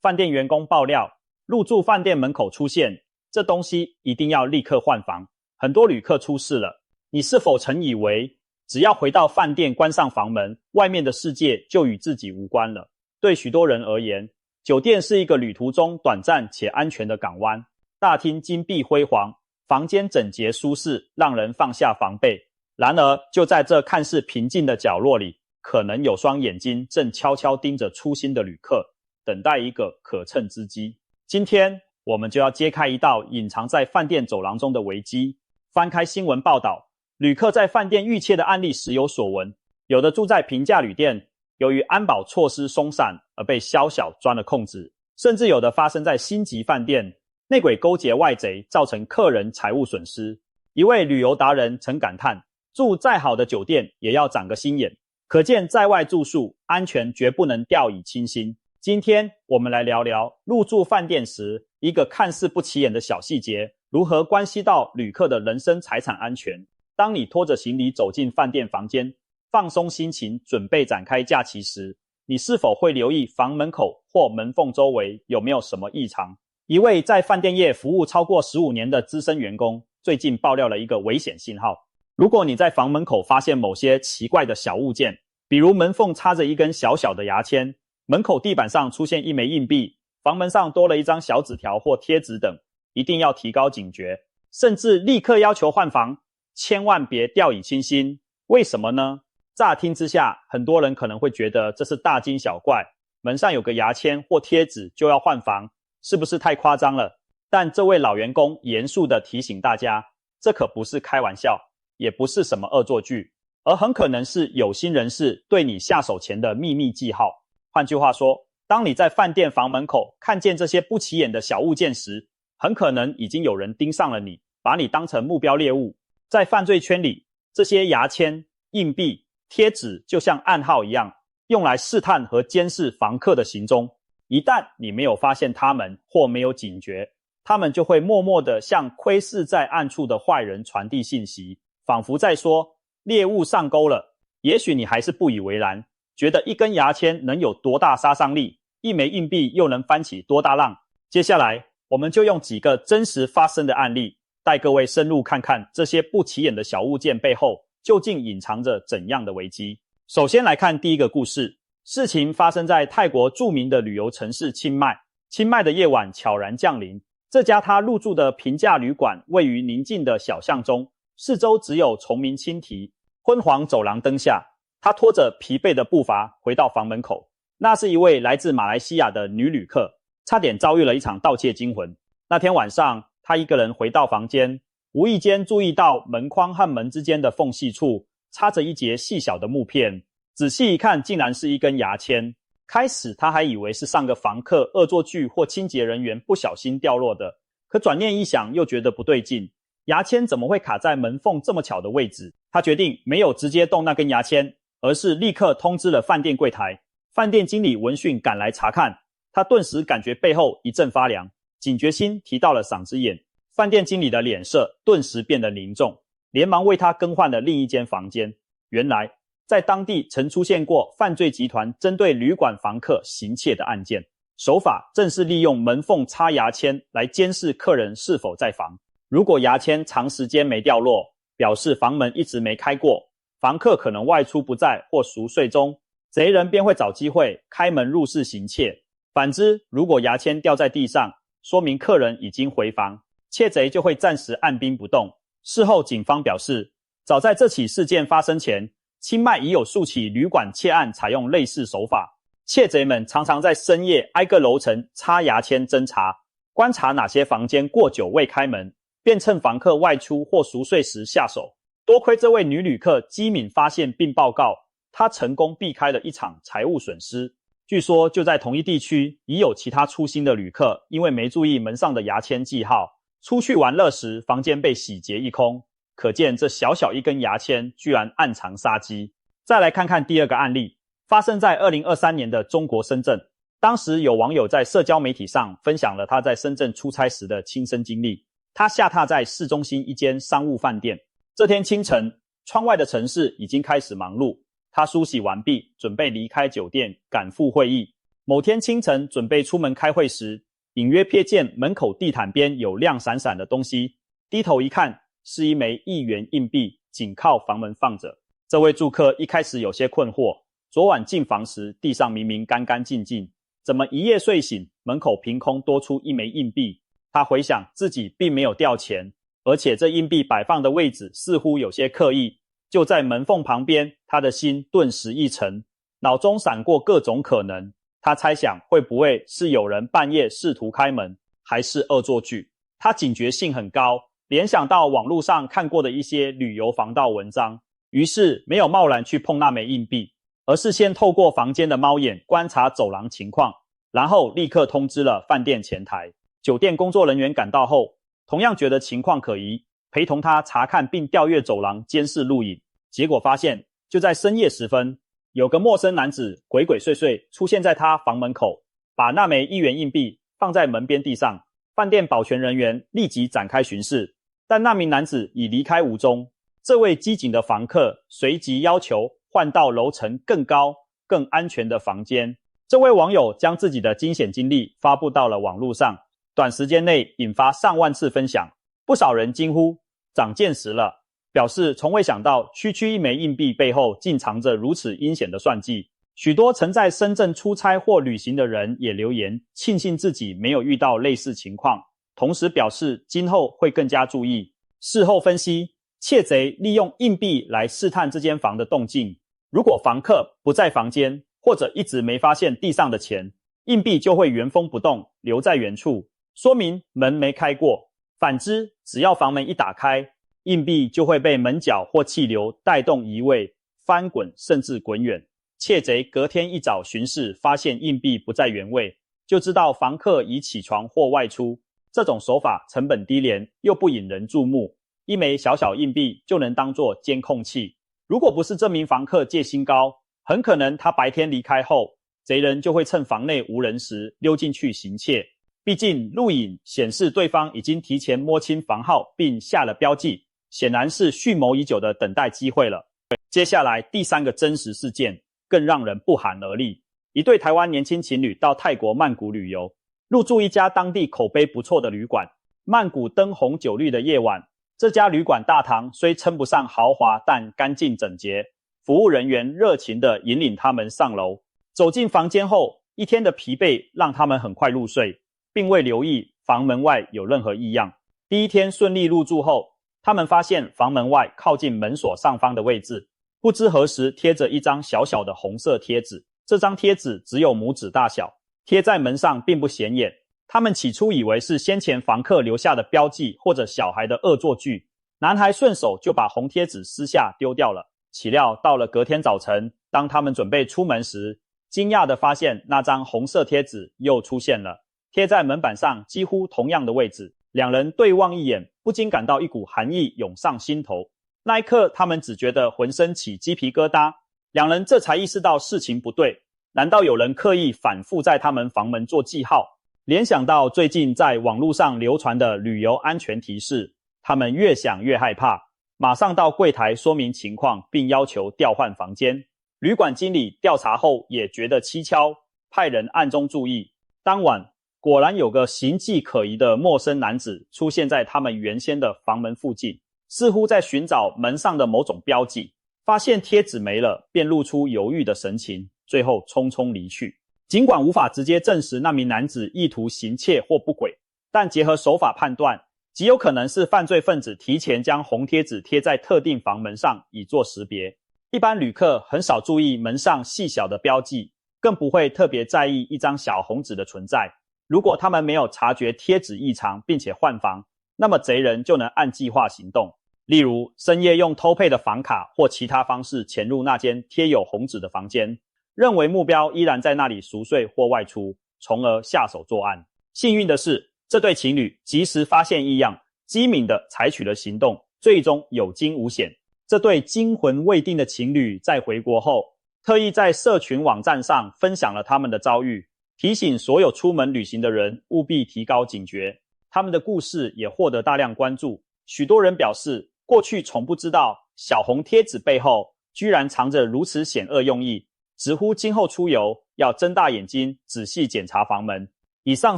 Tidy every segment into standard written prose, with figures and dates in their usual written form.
饭店员工爆料，入住饭店门口出现这东西一定要立刻换房，很多旅客出事了。你是否曾以为只要回到饭店关上房门，外面的世界就与自己无关了？对许多人而言，酒店是一个旅途中短暂且安全的港湾，大厅金碧辉煌，房间整洁舒适，让人放下防备。然而就在这看似平静的角落里，可能有双眼睛正悄悄盯着粗心的旅客，等待一个可乘之机。今天我们就要揭开一道隐藏在饭店走廊中的危机。翻开新闻报道，旅客在饭店遇窃的案例时有所闻，有的住在平价旅店，由于安保措施松散而被宵小钻了空子，甚至有的发生在星级饭店，内鬼勾结外贼，造成客人财务损失。一位旅游达人曾感叹，住再好的酒店也要长个心眼，可见在外住宿安全绝不能掉以轻心。今天我们来聊聊入住饭店时一个看似不起眼的小细节，如何关系到旅客的人身财产安全。当你拖着行李走进饭店房间，放松心情准备展开假期时，你是否会留意房门口或门缝周围有没有什么异常？一位在饭店业服务超过15年的资深员工最近爆料了一个危险信号。如果你在房门口发现某些奇怪的小物件，比如门缝插着一根小小的牙签，门口地板上出现一枚硬币，房门上多了一张小纸条或贴纸等，一定要提高警觉，甚至立刻要求换房，千万别掉以轻心。为什么呢？乍听之下，很多人可能会觉得这是大惊小怪，门上有个牙签或贴纸就要换房，是不是太夸张了？但这位老员工严肃地提醒大家，这可不是开玩笑，也不是什么恶作剧，而很可能是有心人士对你下手前的秘密记号。换句话说，当你在饭店房门口看见这些不起眼的小物件时，很可能已经有人盯上了你，把你当成目标猎物。在犯罪圈里，这些牙签、硬币、贴纸就像暗号一样，用来试探和监视房客的行踪。一旦你没有发现他们或没有警觉，他们就会默默地向窥视在暗处的坏人传递信息，仿佛在说猎物上钩了。也许你还是不以为然，觉得一根牙签能有多大杀伤力，一枚硬币又能翻起多大浪。接下来我们就用几个真实发生的案例，带各位深入看看这些不起眼的小物件背后究竟隐藏着怎样的危机。首先来看第一个故事，事情发生在泰国著名的旅游城市清迈。清迈的夜晚悄然降临，这家他入住的平价旅馆位于宁静的小巷中，四周只有虫鸣青啼，昏黄走廊灯下，他拖着疲惫的步伐回到房门口。那是一位来自马来西亚的女旅客，差点遭遇了一场盗窃惊魂。那天晚上，她一个人回到房间，无意间注意到门框和门之间的缝隙处插着一截细小的木片，仔细一看，竟然是一根牙签。开始她还以为是上个房客恶作剧或清洁人员不小心掉落的，可转念一想又觉得不对劲，牙签怎么会卡在门缝这么巧的位置？她决定没有直接动那根牙签，而是立刻通知了饭店柜台。饭店经理闻讯赶来查看，他顿时感觉背后一阵发凉，警觉心提到了嗓子眼。饭店经理的脸色顿时变得凝重，连忙为他更换了另一间房间。原来在当地曾出现过犯罪集团针对旅馆房客行窃的案件，手法正是利用门缝插牙签来监视客人是否在房。如果牙签长时间没掉落，表示房门一直没开过，房客可能外出不在或熟睡中，贼人便会找机会开门入室行窃。反之，如果牙签掉在地上，说明客人已经回房，窃贼就会暂时按兵不动。事后警方表示，早在这起事件发生前，清迈已有数起旅馆窃案采用类似手法。窃贼们常常在深夜挨个楼层插牙签侦查，观察哪些房间过久未开门，便趁房客外出或熟睡时下手。多亏这位女旅客机敏发现并报告，她成功避开了一场财务损失。据说就在同一地区，已有其他粗心的旅客因为没注意门上的牙签记号，出去玩乐时房间被洗劫一空。可见这小小一根牙签居然暗藏杀机。再来看看第二个案例，发生在2023年的中国深圳。当时有网友在社交媒体上分享了他在深圳出差时的亲身经历。他下榻在市中心一间商务饭店，这天清晨，窗外的城市已经开始忙碌。他梳洗完毕，准备离开酒店赶赴会议。某天清晨准备出门开会时，隐约瞥见门口地毯边有亮闪闪的东西，低头一看，是一枚1元硬币，紧靠房门放着。这位住客一开始有些困惑，昨晚进房时地上明明干干净净，怎么一夜睡醒，门口凭空多出一枚硬币？他回想自己并没有掉钱，而且这硬币摆放的位置似乎有些刻意，就在门缝旁边，他的心顿时一沉，脑中闪过各种可能。他猜想会不会是有人半夜试图开门，还是恶作剧。他警觉性很高，联想到网络上看过的一些旅游防盗文章，于是没有贸然去碰那枚硬币，而是先透过房间的猫眼观察走廊情况，然后立刻通知了饭店前台。酒店工作人员赶到后，同样觉得情况可疑，陪同他查看并调阅走廊监视录影。结果发现，就在深夜时分，有个陌生男子鬼鬼祟祟出现在他房门口，把那枚1元硬币放在门边地上。饭店保全人员立即展开巡视，但那名男子已离开无踪。这位机警的房客随即要求换到楼层更高、更安全的房间。这位网友将自己的惊险经历发布到了网络上，短时间内引发上万次分享，不少人惊呼长见识了，表示从未想到区区一枚硬币背后竟藏着如此阴险的算计。许多曾在深圳出差或旅行的人也留言庆幸自己没有遇到类似情况，同时表示今后会更加注意。事后分析，窃贼利用硬币来试探这间房的动静，如果房客不在房间，或者一直没发现地上的钱，硬币就会原封不动留在原处，说明门没开过。反之，只要房门一打开，硬币就会被门角或气流带动移位、翻滚，甚至滚远。窃贼隔天一早巡视，发现硬币不在原位，就知道房客已起床或外出。这种手法成本低廉，又不引人注目，一枚小小硬币就能当作监控器。如果不是这名房客戒心高，很可能他白天离开后，贼人就会趁房内无人时溜进去行窃。毕竟录影显示对方已经提前摸清房号并下了标记，显然是蓄谋已久的等待机会了。接下来第3个真实事件更让人不寒而栗。一对台湾年轻情侣到泰国曼谷旅游，入住一家当地口碑不错的旅馆。曼谷灯红酒绿的夜晚，这家旅馆大堂虽称不上豪华，但干净整洁，服务人员热情地引领他们上楼。走进房间后，一天的疲惫让他们很快入睡，并未留意房门外有任何异样。第一天顺利入住后，他们发现房门外靠近门锁上方的位置，不知何时贴着一张小小的红色贴纸，这张贴纸只有拇指大小，贴在门上并不显眼。他们起初以为是先前房客留下的标记或者小孩的恶作剧，男孩顺手就把红贴纸撕下丢掉了。岂料到了隔天早晨，当他们准备出门时，惊讶地发现那张红色贴纸又出现了，贴在门板上几乎同样的位置。两人对望一眼，不禁感到一股寒意涌上心头。那一刻，他们只觉得浑身起鸡皮疙瘩。两人这才意识到事情不对，难道有人刻意反复在他们房门做记号？联想到最近在网络上流传的旅游安全提示，他们越想越害怕，马上到柜台说明情况，并要求调换房间。旅馆经理调查后也觉得蹊跷，派人暗中注意。当晚果然有个形迹可疑的陌生男子出现在他们原先的房门附近，似乎在寻找门上的某种标记。发现贴纸没了，便露出犹豫的神情，最后匆匆离去。尽管无法直接证实那名男子意图行窃或不轨，但结合手法判断，极有可能是犯罪分子提前将红贴纸贴在特定房门上以作识别。一般旅客很少注意门上细小的标记，更不会特别在意一张小红纸的存在。如果他们没有察觉贴纸异常并且换房，那么贼人就能按计划行动，例如深夜用偷配的房卡或其他方式潜入那间贴有红纸的房间，认为目标依然在那里熟睡或外出，从而下手作案。幸运的是，这对情侣及时发现异样，机敏地采取了行动，最终有惊无险。这对惊魂未定的情侣在回国后，特意在社群网站上分享了他们的遭遇，提醒所有出门旅行的人务必提高警觉。他们的故事也获得大量关注，许多人表示过去从不知道小红贴纸背后居然藏着如此险恶用意，直呼今后出游要睁大眼睛仔细检查房门。以上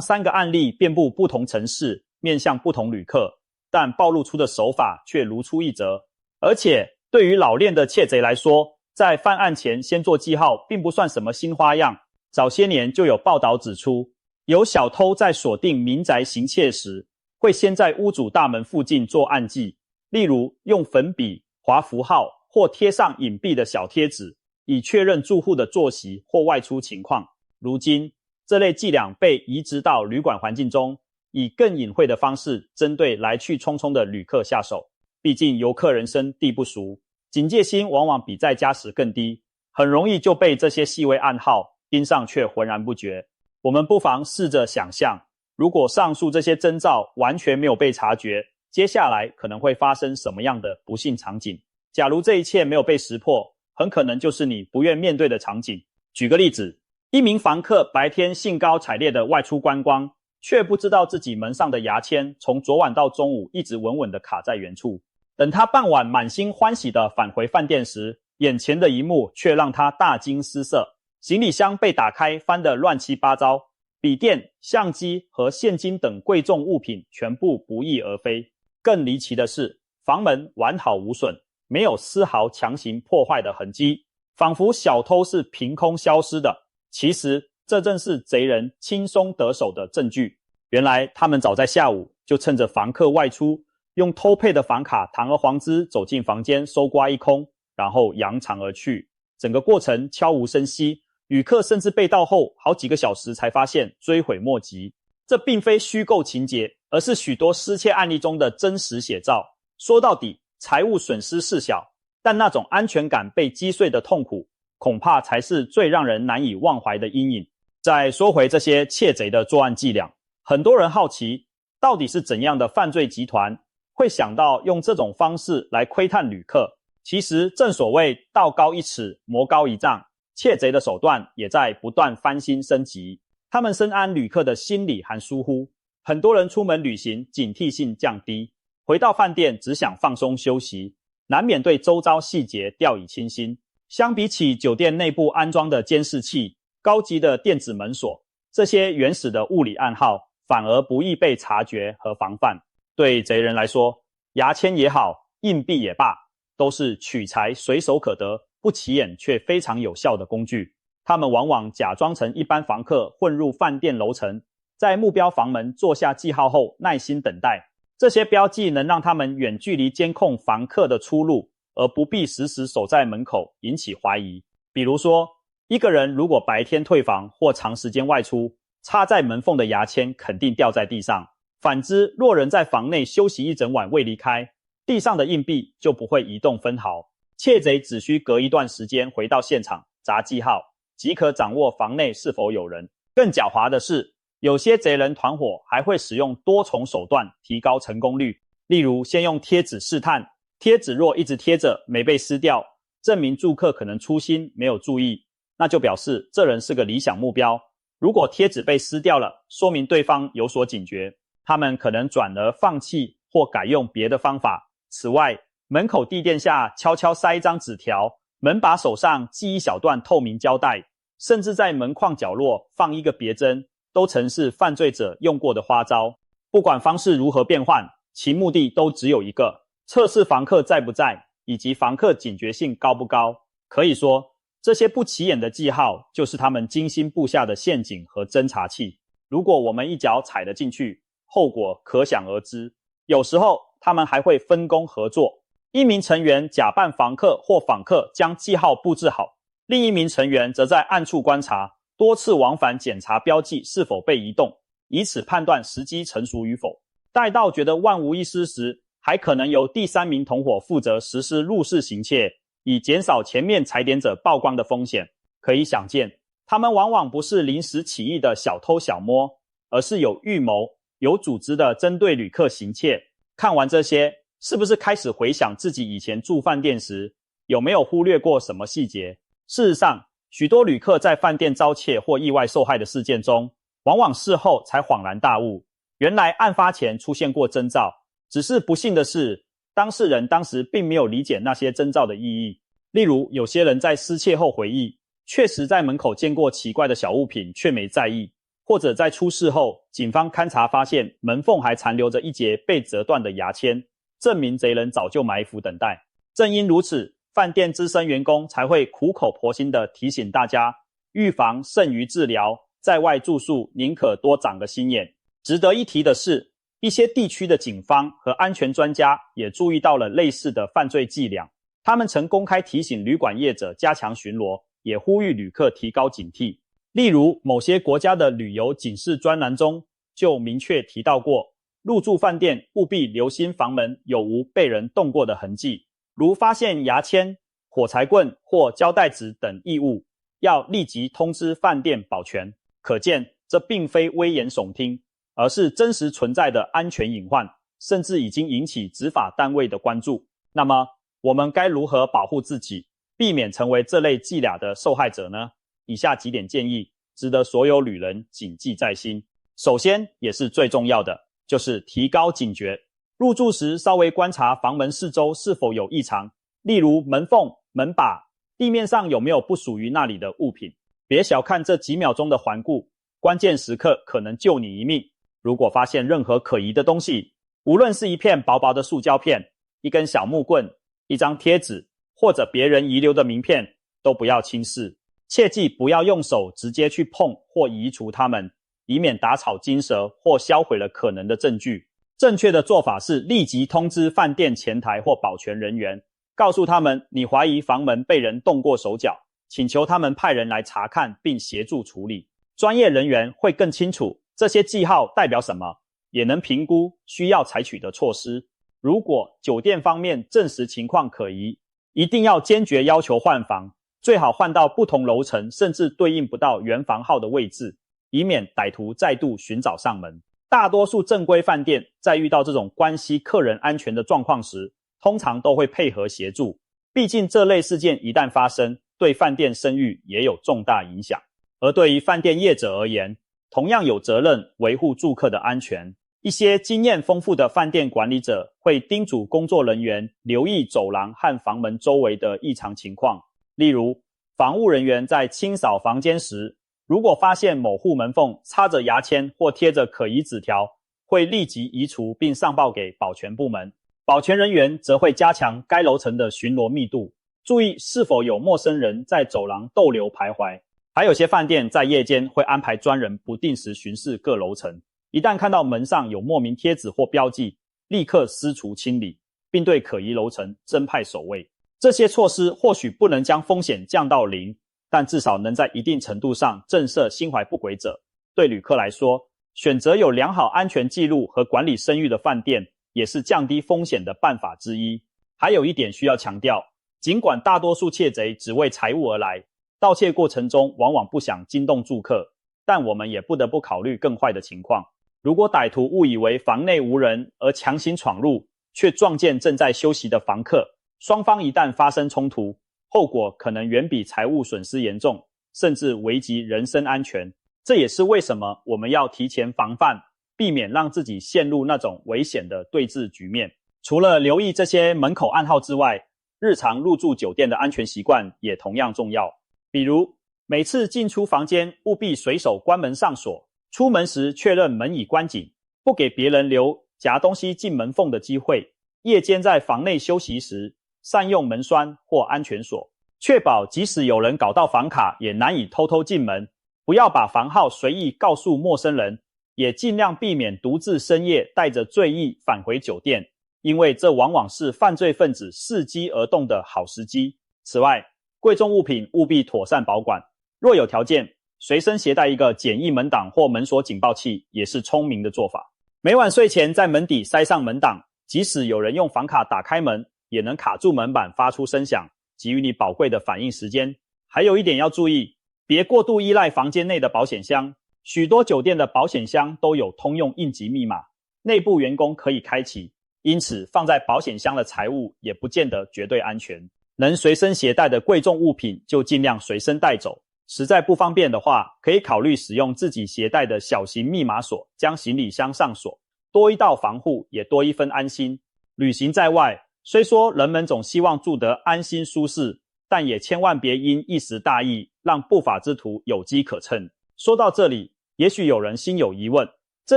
3个案例遍布不同城市，面向不同旅客，但暴露出的手法却如出一辙。而且对于老练的窃贼来说，在犯案前先做记号并不算什么新花样。早些年就有报道指出，有小偷在锁定民宅行窃时，会先在屋主大门附近做暗记，例如用粉笔划符号或贴上隐蔽的小贴纸，以确认住户的作息或外出情况。如今这类伎俩被移植到旅馆环境中，以更隐晦的方式针对来去匆匆的旅客下手。毕竟游客人生地不熟，警戒心往往比在家时更低，很容易就被这些细微暗号盯上却浑然不觉。我们不妨试着想象，如果上述这些征兆完全没有被察觉，接下来可能会发生什么样的不幸场景。假如这一切没有被识破，很可能就是你不愿面对的场景。举个例子，一名房客白天兴高采烈的外出观光，却不知道自己门上的牙签从昨晚到中午一直稳稳的卡在原处。等他傍晚满心欢喜的返回饭店时，眼前的一幕却让他大惊失色。行李箱被打开翻得乱七八糟，笔电、相机和现金等贵重物品全部不翼而飞。更离奇的是，房门完好无损，没有丝毫强行破坏的痕迹，仿佛小偷是凭空消失的。其实这正是贼人轻松得手的证据。原来他们早在下午就趁着房客外出，用偷配的房卡堂而皇之走进房间搜刮一空，然后扬长而去。整个过程悄无声息，旅客甚至被盗后好几个小时才发现，追悔莫及。这并非虚构情节，而是许多失窃案例中的真实写照。说到底，财务损失事小，但那种安全感被击碎的痛苦，恐怕才是最让人难以忘怀的阴影。再说回这些窃贼的作案伎俩，很多人好奇，到底是怎样的犯罪集团会想到用这种方式来窥探旅客？其实正所谓道高一尺，魔高一丈，窃贼的手段也在不断翻新升级。他们深谙旅客的心理和疏忽，很多人出门旅行警惕性降低，回到饭店只想放松休息，难免对周遭细节掉以轻心。相比起酒店内部安装的监视器、高级的电子门锁，这些原始的物理暗号反而不易被察觉和防范。对贼人来说，牙签也好，硬币也罢，都是取财随手可得、不起眼却非常有效的工具。他们往往假装成一般房客混入饭店楼层，在目标房门做下记号后耐心等待。这些标记能让他们远距离监控房客的出入，而不必时时守在门口引起怀疑。比如说，一个人如果白天退房或长时间外出，插在门缝的牙签肯定掉在地上。反之，若人在房内休息一整晚未离开，地上的硬币就不会移动分毫。窃贼只需隔一段时间回到现场砸记号，即可掌握房内是否有人。更狡猾的是，有些贼人团伙还会使用多重手段提高成功率。例如，先用贴纸试探，贴纸若一直贴着没被撕掉，证明住客可能粗心没有注意，那就表示这人是个理想目标。如果贴纸被撕掉了，说明对方有所警觉，他们可能转而放弃或改用别的方法。此外，门口地垫下悄悄塞一张纸条，门把手上系一小段透明胶带，甚至在门框角落放一个别针，都曾是犯罪者用过的花招。不管方式如何变换，其目的都只有一个：测试房客在不在，以及房客警觉性高不高。可以说，这些不起眼的记号就是他们精心布下的陷阱和侦察器。如果我们一脚踩了进去，后果可想而知。有时候他们还会分工合作，一名成员假扮房客或访客将记号布置好，另一名成员则在暗处观察，多次往返检查标记是否被移动，以此判断时机成熟与否。待到觉得万无一失时，还可能由第三名同伙负责实施入室行窃，以减少前面踩点者曝光的风险。可以想见，他们往往不是临时起意的小偷小摸，而是有预谋、有组织的针对旅客行窃。看完这些，是不是开始回想自己以前住饭店时，有没有忽略过什么细节？事实上，许多旅客在饭店遭窃或意外受害的事件中，往往事后才恍然大悟，原来案发前出现过征兆，只是不幸的是，当事人当时并没有理解那些征兆的意义。例如，有些人在失窃后回忆，确实在门口见过奇怪的小物品却没在意，或者在出事后警方勘查发现门缝还残留着一节被折断的牙签，证明贼人早就埋伏等待。正因如此，饭店资深员工才会苦口婆心地提醒大家，预防胜于治疗，在外住宿宁可多长个心眼。值得一提的是，一些地区的警方和安全专家也注意到了类似的犯罪伎俩，他们曾公开提醒旅馆业者加强巡逻，也呼吁旅客提高警惕。例如，某些国家的旅游警示专栏中就明确提到过，入住饭店务必留心房门有无被人动过的痕迹，如发现牙签、火柴棍或胶带纸等异物，要立即通知饭店保全。可见，这并非危言耸听，而是真实存在的安全隐患，甚至已经引起执法单位的关注。那么，我们该如何保护自己，避免成为这类伎俩的受害者呢？以下几点建议值得所有旅人谨记在心。首先，也是最重要的，就是提高警觉。入住时稍微观察房门四周是否有异常，例如门缝、门把、地面上有没有不属于那里的物品。别小看这几秒钟的环顾，关键时刻可能救你一命。如果发现任何可疑的东西，无论是一片薄薄的塑胶片、一根小木棍、一张贴纸，或者别人遗留的名片，都不要轻视。切记不要用手直接去碰或移除它们，以免打草惊蛇或销毁了可能的证据。正确的做法是立即通知饭店前台或保全人员，告诉他们你怀疑房门被人动过手脚，请求他们派人来查看并协助处理。专业人员会更清楚这些记号代表什么，也能评估需要采取的措施。如果酒店方面证实情况可疑，一定要坚决要求换房，最好换到不同楼层甚至对应不到原房号的位置，以免歹徒再度寻找上门。大多数正规饭店在遇到这种关系客人安全的状况时，通常都会配合协助，毕竟这类事件一旦发生，对饭店声誉也有重大影响。而对于饭店业者而言，同样有责任维护住客的安全。一些经验丰富的饭店管理者会叮嘱工作人员留意走廊和房门周围的异常情况，例如房务人员在清扫房间时，如果发现某户门缝插着牙签或贴着可疑纸条，会立即移除并上报给保全部门。保全人员则会加强该楼层的巡逻密度，注意是否有陌生人在走廊逗留徘徊。还有些饭店在夜间会安排专人不定时巡视各楼层，一旦看到门上有莫名贴纸或标记，立刻撕除清理，并对可疑楼层增派守卫。这些措施或许不能将风险降到零，但至少能在一定程度上震慑心怀不轨者。对旅客来说，选择有良好安全记录和管理声誉的饭店，也是降低风险的办法之一。还有一点需要强调，尽管大多数窃贼只为财物而来，盗窃过程中往往不想惊动住客，但我们也不得不考虑更坏的情况。如果歹徒误以为房内无人而强行闯入，却撞见正在休息的房客，双方一旦发生冲突，后果可能远比财物损失严重，甚至危及人身安全。这也是为什么我们要提前防范，避免让自己陷入那种危险的对峙局面。除了留意这些门口暗号之外，日常入住酒店的安全习惯也同样重要。比如，每次进出房间务必随手关门上锁，出门时确认门已关紧，不给别人留夹东西进门缝的机会。夜间在房内休息时，善用门栓或安全锁，确保即使有人搞到房卡也难以偷偷进门。不要把房号随意告诉陌生人，也尽量避免独自深夜带着醉意返回酒店，因为这往往是犯罪分子伺机而动的好时机。此外，贵重物品务必妥善保管，若有条件，随身携带一个简易门挡或门锁警报器也是聪明的做法。每晚睡前在门底塞上门挡，即使有人用房卡打开门，也能卡住门板发出声响，给予你宝贵的反应时间。还有一点要注意，别过度依赖房间内的保险箱，许多酒店的保险箱都有通用应急密码，内部员工可以开启，因此放在保险箱的财物也不见得绝对安全。能随身携带的贵重物品就尽量随身带走，实在不方便的话，可以考虑使用自己携带的小型密码锁将行李箱上锁，多一道防护也多一分安心。旅行在外，虽说人们总希望住得安心舒适，但也千万别因一时大意，让不法之徒有机可乘。说到这里，也许有人心有疑问，这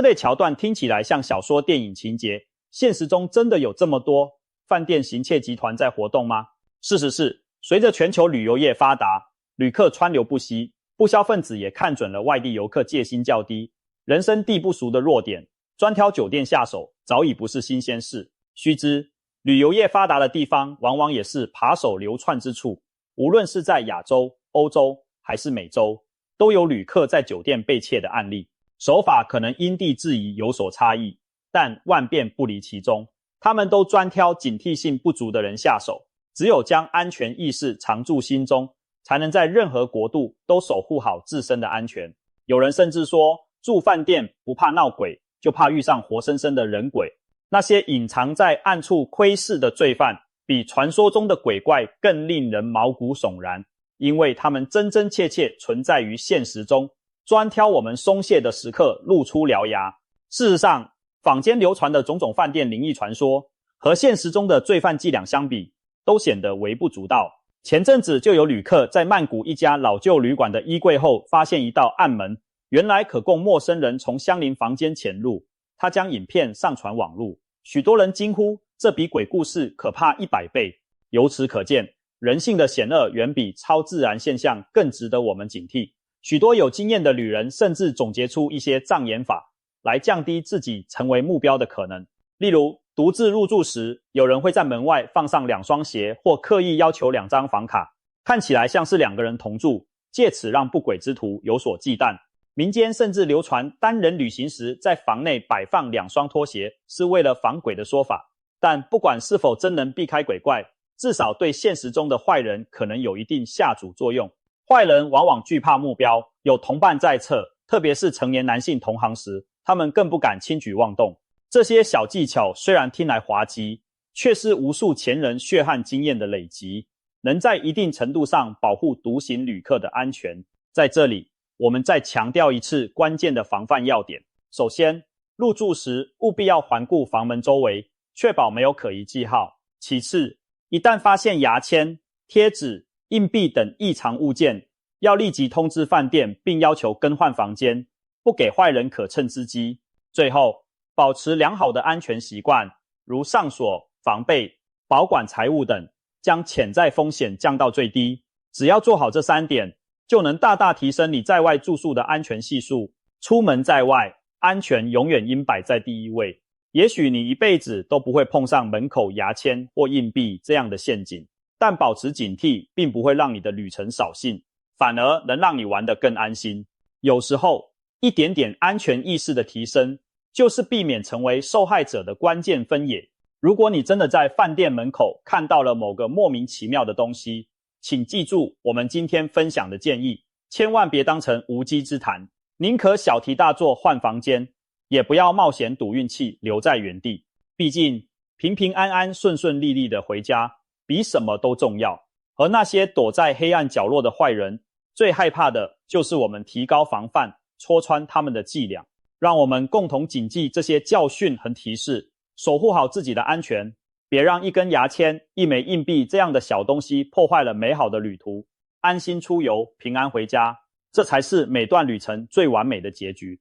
类桥段听起来像小说电影情节，现实中真的有这么多饭店行窃集团在活动吗？事实是，随着全球旅游业发达，旅客川流不息，不肖分子也看准了外地游客戒心较低、人生地不熟的弱点，专挑酒店下手早已不是新鲜事。须知，旅游业发达的地方往往也是扒手流窜之处，无论是在亚洲、欧洲还是美洲，都有旅客在酒店被窃的案例。手法可能因地制宜有所差异，但万变不离其宗，他们都专挑警惕性不足的人下手。只有将安全意识常驻心中，才能在任何国度都守护好自身的安全。有人甚至说，住饭店不怕闹鬼，就怕遇上活生生的人鬼。那些隐藏在暗处窥视的罪犯，比传说中的鬼怪更令人毛骨悚然，因为他们真真切切存在于现实中，专挑我们松懈的时刻露出獠牙。事实上，坊间流传的种种饭店灵异传说，和现实中的罪犯伎俩相比，都显得微不足道。前阵子就有旅客在曼谷一家老旧旅馆的衣柜后发现一道暗门，原来可供陌生人从相邻房间潜入。他将影片上传网路，许多人惊呼，这比鬼故事可怕100倍。由此可见，人性的险恶远比超自然现象更值得我们警惕。许多有经验的旅人甚至总结出一些障眼法，来降低自己成为目标的可能。例如，独自入住时，有人会在门外放上2双鞋，或刻意要求2张房卡，看起来像是2个人同住，借此让不轨之徒有所忌惮。民间甚至流传单人旅行时在房内摆放2双拖鞋是为了防鬼的说法。但不管是否真能避开鬼怪，至少对现实中的坏人可能有一定吓阻作用。坏人往往惧怕目标，有同伴在侧，特别是成年男性同行时，他们更不敢轻举妄动。这些小技巧虽然听来滑稽，却是无数前人血汗经验的累积，能在一定程度上保护独行旅客的安全。在这里，我们再强调一次关键的防范要点。首先，入住时务必要环顾房门周围，确保没有可疑记号。其次，一旦发现牙签、贴纸、硬币等异常物件，要立即通知饭店，并要求更换房间，不给坏人可乘之机。最后，保持良好的安全习惯，如上锁、防备、保管财物等，将潜在风险降到最低。只要做好这3点，就能大大提升你在外住宿的安全系数。出门在外，安全永远应摆在第一位。也许你一辈子都不会碰上门口牙签或硬币这样的陷阱，但保持警惕并不会让你的旅程扫兴，反而能让你玩得更安心。有时候，一点点安全意识的提升，就是避免成为受害者的关键分野。如果你真的在饭店门口看到了某个莫名其妙的东西，请记住我们今天分享的建议，千万别当成无稽之谈，宁可小题大做换房间，也不要冒险赌运气留在原地。毕竟平平安安顺顺利利的回家比什么都重要。而那些躲在黑暗角落的坏人，最害怕的就是我们提高防范，戳穿他们的伎俩。让我们共同谨记这些教训和提示，守护好自己的安全，别让一根牙签、一枚硬币这样的小东西破坏了美好的旅途。安心出游，平安回家，这才是每段旅程最完美的结局。